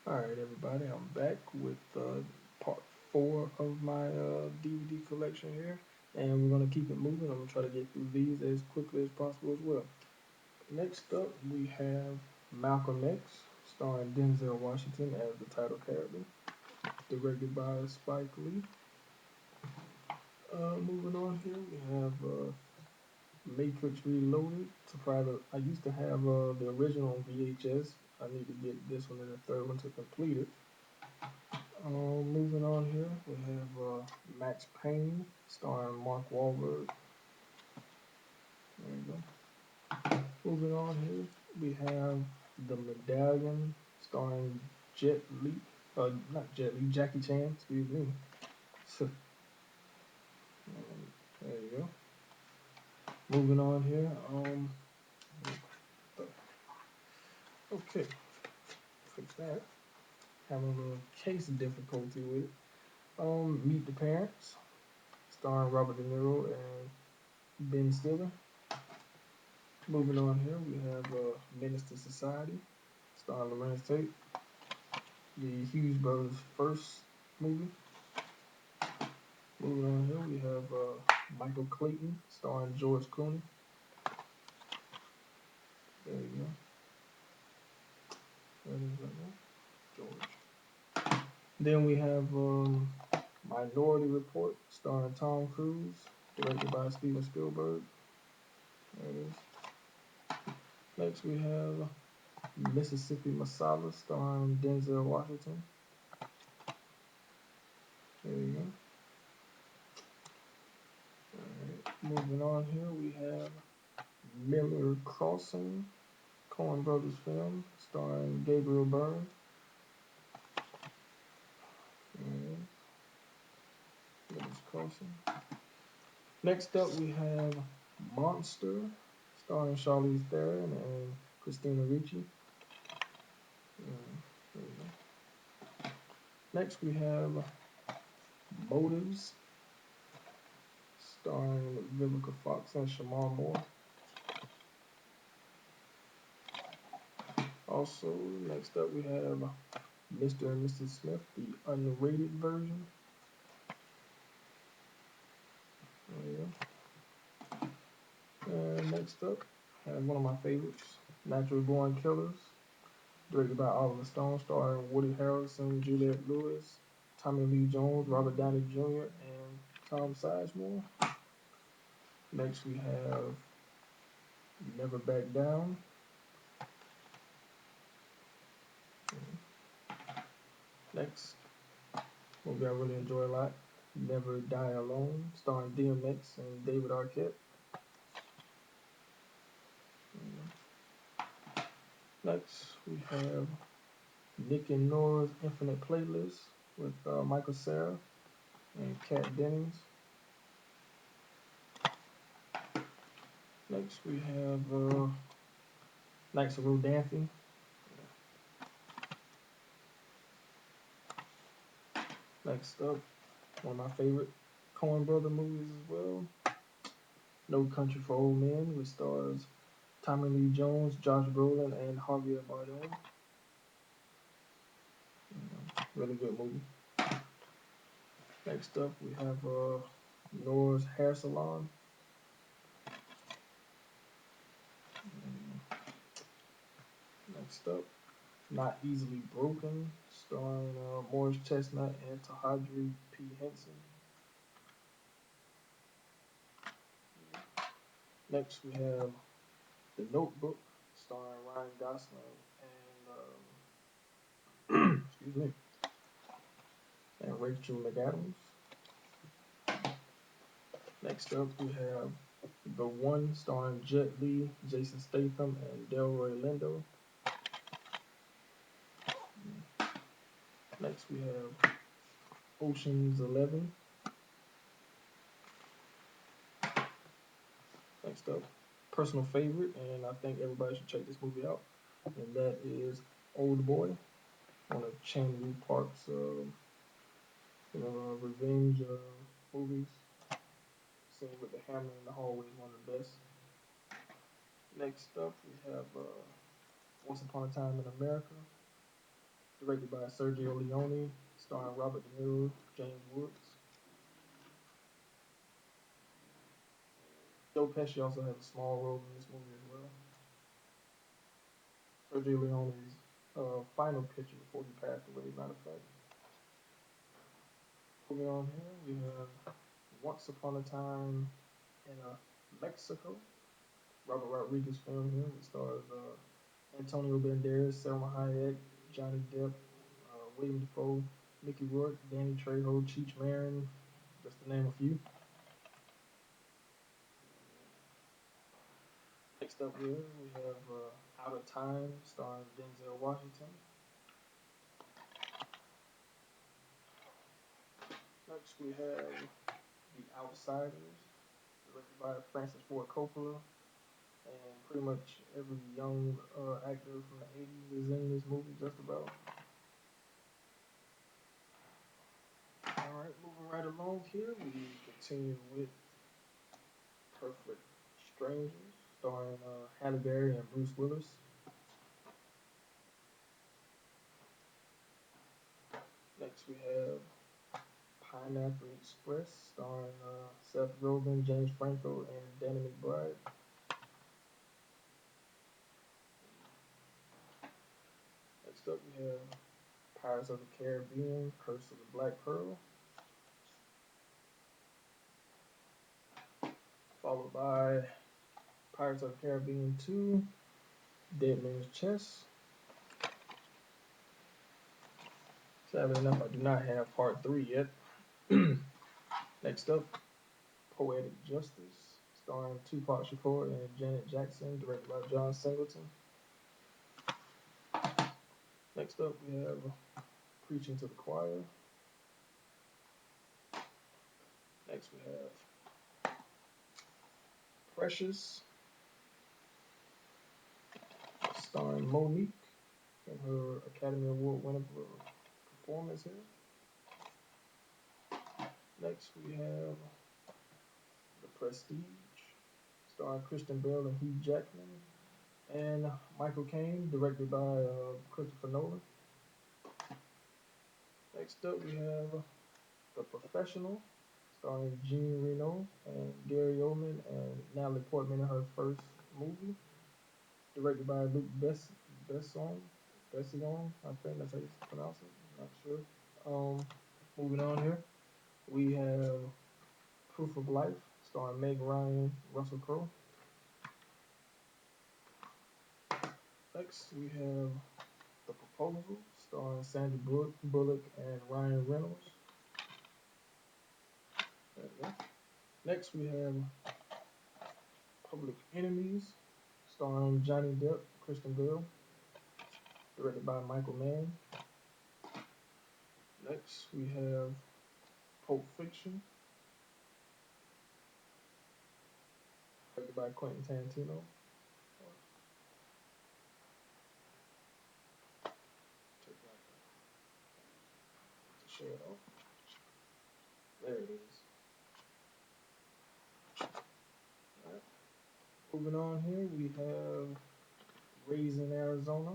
Alright, everybody, I'm back with part 4 of my DVD collection here, and we're going to keep it moving. I'm going to try to get through these as quickly as possible as well. Next up, we have Malcolm X, starring Denzel Washington as the title character, directed by Spike Lee. Moving on here, we have Matrix Reloaded. I used to have the original on VHS. I need to get this one and the third one to complete it. Moving on here, we have Max Payne, starring Mark Wahlberg. There you go. Moving on here, we have The Medallion, starring Jet Li. Not Jet Li, Jackie Chan. Excuse me. There you go. Moving on here. Okay, fix that. Having a little case difficulty with it. Meet the Parents, starring Robert De Niro and Ben Stiller. Moving on here, we have Menace to Society, starring Lorenz Tate, the Hughes brothers' first movie. Moving on here, we have Michael Clayton, starring George Clooney. There you go. That is right there. George. Then we have Minority Report, starring Tom Cruise, directed by Steven Spielberg. There it is. Next, we have Mississippi Masala, starring Denzel Washington. There you go. Moving on here, we have Miller Crossing, Coen Brothers film, starring Gabriel Byrne. And Miller's Crossing. Next up, we have Monster, starring Charlize Theron and Christina Ricci. There you go. Next, we have Motives, starring Vivica Fox and Shamar Moore. Also, next up we have Mr. and Mrs. Smith, the unrated version. There you go. And next up, I have one of my favorites, Natural Born Killers, directed by Oliver Stone, starring Woody Harrelson, Juliette Lewis, Tommy Lee Jones, Robert Downey Jr., and Tom Sizemore. Next we have Never Back Down. Next, movie I really enjoy a lot, Never Die Alone, starring DMX and David Arquette. Next, we have Nick and Nora's Infinite Playlist with Michael Cera and Kat Dennings. Next, we have Knights of Rodanthe. Next up, one of my favorite Coen Brother movies as well, No Country for Old Men, which stars Tommy Lee Jones, Josh Brolin, and Javier Bardem. Really good movie. Next up, we have Nora's Hair Salon. Next up, Not Easily Broken, starring Morris Chestnut and Taraji P. Henson. Next, we have The Notebook, starring Ryan Gosling and excuse me, and Rachel McAdams. Next up, we have The One, starring Jet Li, Jason Statham, and Delroy Lindo. Next, we have Ocean's 11. Next up, personal favorite, and I think everybody should check this movie out, and that is Old Boy, one of Chan Woo Park's revenge movies. Scene with the hammer in the hallway is one of the best. Next up, we have Once Upon a Time in America, directed by Sergio Leone, starring Robert De Niro, James Woods. Joe Pesci also has a small role in this movie as well. Sergio Leone's final picture before he passed away, matter of fact. Moving on here, we have Once Upon a Time in Mexico. Robert Rodriguez film here. It stars Antonio Banderas, Selma Hayek, Johnny Depp, William Dafoe, Mickey Rourke, Danny Trejo, Cheech Marin, just to name a few. Next up here, we have Out of Time, starring Denzel Washington. Next, we have The Outsiders, directed by Francis Ford Coppola. And pretty much every young actor from the 80s is in this movie, just about. All right, moving right along here, we continue with Perfect Strangers, starring Halle Berry and Bruce Willis. Next, we have Pineapple Express, starring Seth Rogen, James Franco, and Danny McBride. Next up, we have Pirates of the Caribbean, Curse of the Black Pearl, followed by Pirates of the Caribbean 2, Dead Man's Chest. Sadly enough, I do not have part 3 yet. Next up, Poetic Justice, starring Tupac Shakur and Janet Jackson, directed by John Singleton. Next up, we have Preaching to the Choir. Next, we have Precious, starring Monique in her Academy Award winning performance here. Next, we have The Prestige, starring Christian Bale and Hugh Jackman, and Michael Caine, directed by Christopher Nolan. Next up, we have The Professional, starring Jean Reno and Gary Oldman and Natalie Portman in her first movie, directed by Luc Besson. Besson, I think that's how you pronounce it. I'm not sure. Moving on here, we have Proof of Life, starring Meg Ryan, Russell Crowe. Next, we have The Proposal, starring Sandra Bullock and Ryan Reynolds. Next, we have Public Enemies, starring Johnny Depp, Kristen Bell, directed by Michael Mann. Next, we have Pulp Fiction, directed by Quentin Tarantino. Take that to show it off. There it is. All right. Moving on here, we have Raising Arizona,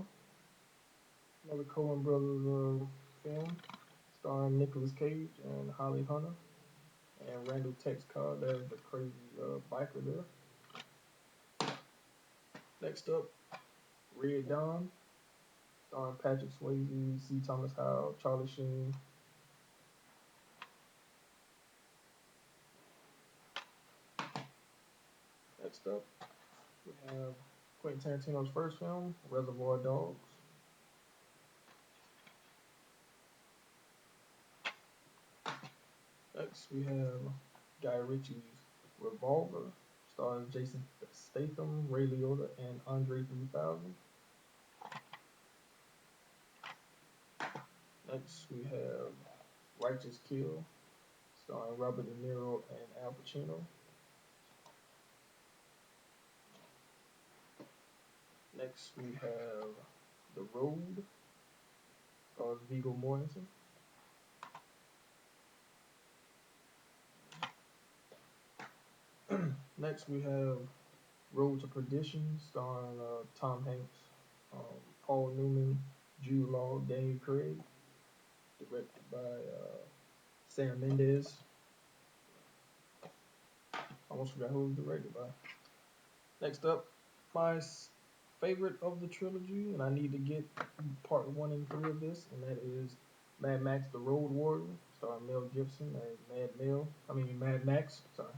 another Coen Brothers film, starring Nicolas Cage and Holly Hunter, and Randall Tex Cobb as the crazy biker there. Next up, Red Dawn, starring Patrick Swayze, C. Thomas Howell, Charlie Sheen. Next up, we have Quentin Tarantino's first film, Reservoir Dogs. Next, we have Guy Ritchie's Revolver, stars Jason Statham, Ray Liotta, and Andre 3000. Next, we have Righteous Kill, starring Robert De Niro and Al Pacino. Next, we have The Road, stars Viggo Mortensen. Next, we have Road to Perdition, starring Tom Hanks, Paul Newman, Jude Law, Daniel Craig, directed by Sam Mendes. Almost forgot who it was directed by. Next up, my favorite of the trilogy, and I need to get part 1 and 3 of this, and that is Mad Max: The Road Warrior, starring Mel Gibson as Mad Max. Sorry,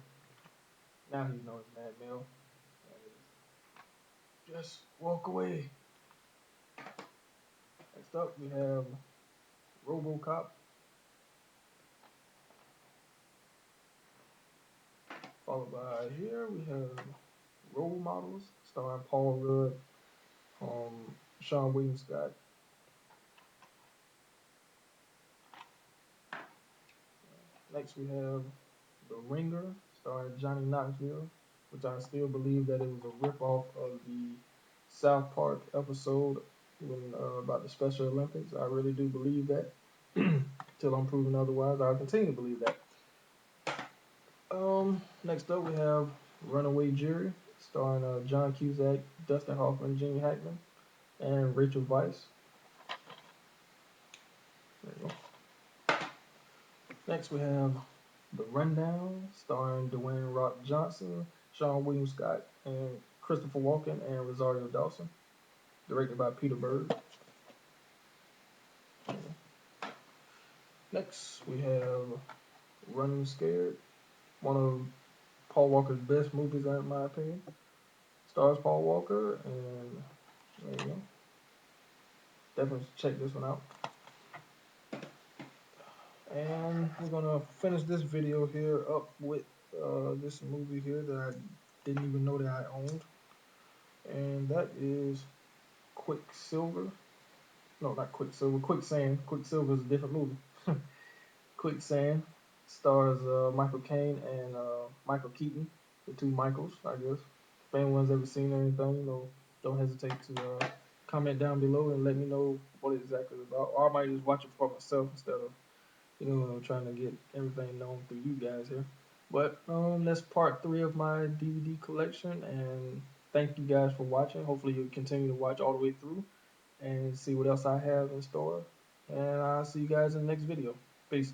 now he's known as Mad Mel. Just walk away. Next up, we have RoboCop, followed by here we have Role Models, starring Paul Rudd, Sean William Scott. Next, we have The Ringer, starring Johnny Knoxville, which I still believe that it was a ripoff of the South Park episode about the Special Olympics. I really do believe that. Till I'm proven otherwise, I'll continue to believe that. Next up, we have Runaway Jury, starring John Cusack, Dustin Hoffman, Gene Hackman, and Rachel Weisz. There you go. Next, we have The Rundown, starring Dwayne Rock Johnson, Sean William Scott, and Christopher Walken and Rosario Dawson. Directed by Peter Berg. Next, we have Running Scared, one of Paul Walker's best movies, in my opinion. Stars Paul Walker, and there you go. Definitely check this one out. And we're gonna finish this video here up with this movie here that I didn't even know that I owned, and that is Quicksilver. No, not Quicksilver. Quicksand. Quicksilver is a different movie. Quicksand stars Michael Caine and Michael Keaton, the two Michaels, I guess. If anyone's ever seen anything, don't hesitate to comment down below and let me know what it's exactly about. Or I might just watch it for myself instead of trying to get everything known through you guys here. But that's part 3 of my DVD collection, and thank you guys for watching. Hopefully you'll continue to watch all the way through and see what else I have in store. And I'll see you guys in the next video. Peace.